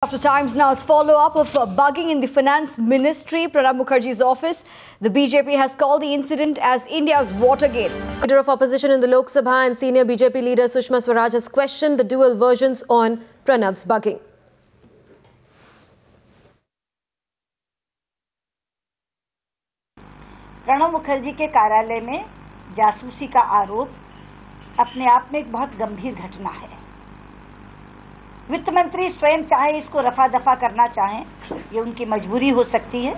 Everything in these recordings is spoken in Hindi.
After Times now's follow-up of bugging in the Finance Ministry, Pranab Mukherjee's office. The BJP has called the incident as India's Watergate. Leader of opposition in the Lok Sabha and senior BJP leader Sushma Swaraj has questioned the dual versions on Pranab's bugging. Pranab Mukherjee के कार्यालय में जासूसी का आरोप अपने आप में एक बहुत गंभीर घटना है। वित्त मंत्री स्वयं चाहे इसको रफा दफा करना चाहें, ये उनकी मजबूरी हो सकती है,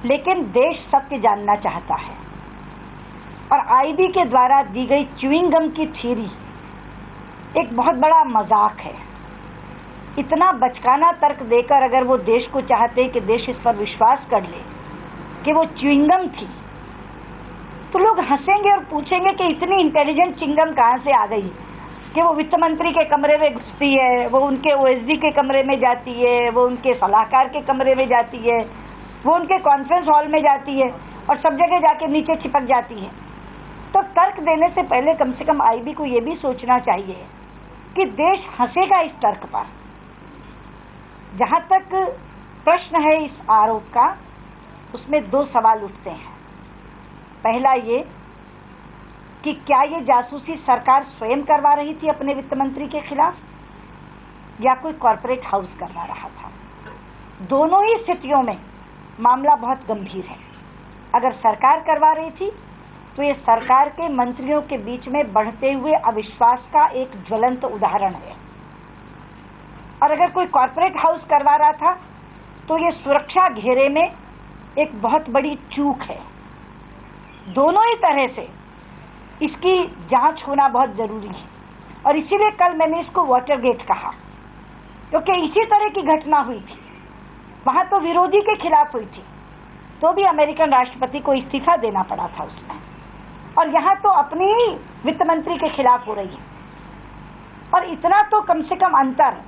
लेकिन देश सत्य जानना चाहता है। और आईबी के द्वारा दी गई च्युइंग गम की थ्योरी एक बहुत बड़ा मजाक है। इतना बचकाना तर्क देकर अगर वो देश को चाहते कि देश इस पर विश्वास कर ले कि वो च्युइंगम थी, तो लोग हंसेंगे और पूछेंगे कि इतनी इंटेलिजेंट चिंगम कहां से आ गई कि वो वित्त मंत्री के कमरे में घुसती है, वो उनके ओएसडी के कमरे में जाती है, वो उनके सलाहकार के कमरे में जाती है, वो उनके कॉन्फ्रेंस हॉल में जाती है और सब जगह जाके नीचे चिपक जाती है। तो तर्क देने से पहले कम से कम आईबी को ये भी सोचना चाहिए कि देश हंसेगा इस तर्क पर। जहां तक प्रश्न है इस आरोप का, उसमें दो सवाल उठते हैं। पहला ये कि क्या ये जासूसी सरकार स्वयं करवा रही थी अपने वित्त मंत्री के खिलाफ या कोई कॉर्पोरेट हाउस करवा रहा था। दोनों ही स्थितियों में मामला बहुत गंभीर है। अगर सरकार करवा रही थी तो ये सरकार के मंत्रियों के बीच में बढ़ते हुए अविश्वास का एक ज्वलंत उदाहरण है। और अगर कोई कॉर्पोरेट हाउस करवा रहा था तो ये सुरक्षा घेरे में एक बहुत बड़ी चूक है। दोनों ही तरह से इसकी जांच होना बहुत जरूरी है और इसीलिए कल मैंने इसको वाटरगेट कहा, क्योंकि इसी तरह की घटना हुई थी। वहां तो विरोधी के खिलाफ हुई थी, तो भी अमेरिकन राष्ट्रपति को इस्तीफा देना पड़ा था उसमें, और यहाँ तो अपनी ही वित्त मंत्री के खिलाफ हो रही है। और इतना तो कम से कम अंतर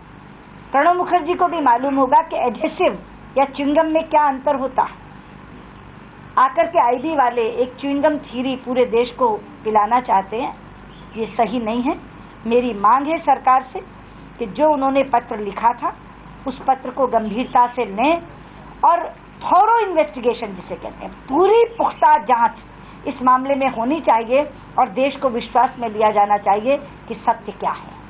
प्रणब मुखर्जी को भी मालूम होगा कि एडहेसिव या च्युइंगम में क्या अंतर होता है। आकर के आईबी वाले एक च्युइंगम थ्योरी पूरे देश को पिलाना चाहते हैं, ये सही नहीं है। मेरी मांग है सरकार से कि जो उन्होंने पत्र लिखा था उस पत्र को गंभीरता से लें और थॉरो इन्वेस्टिगेशन जिसे कहते हैं, पूरी पुख्ता जांच इस मामले में होनी चाहिए और देश को विश्वास में लिया जाना चाहिए कि सत्य क्या है।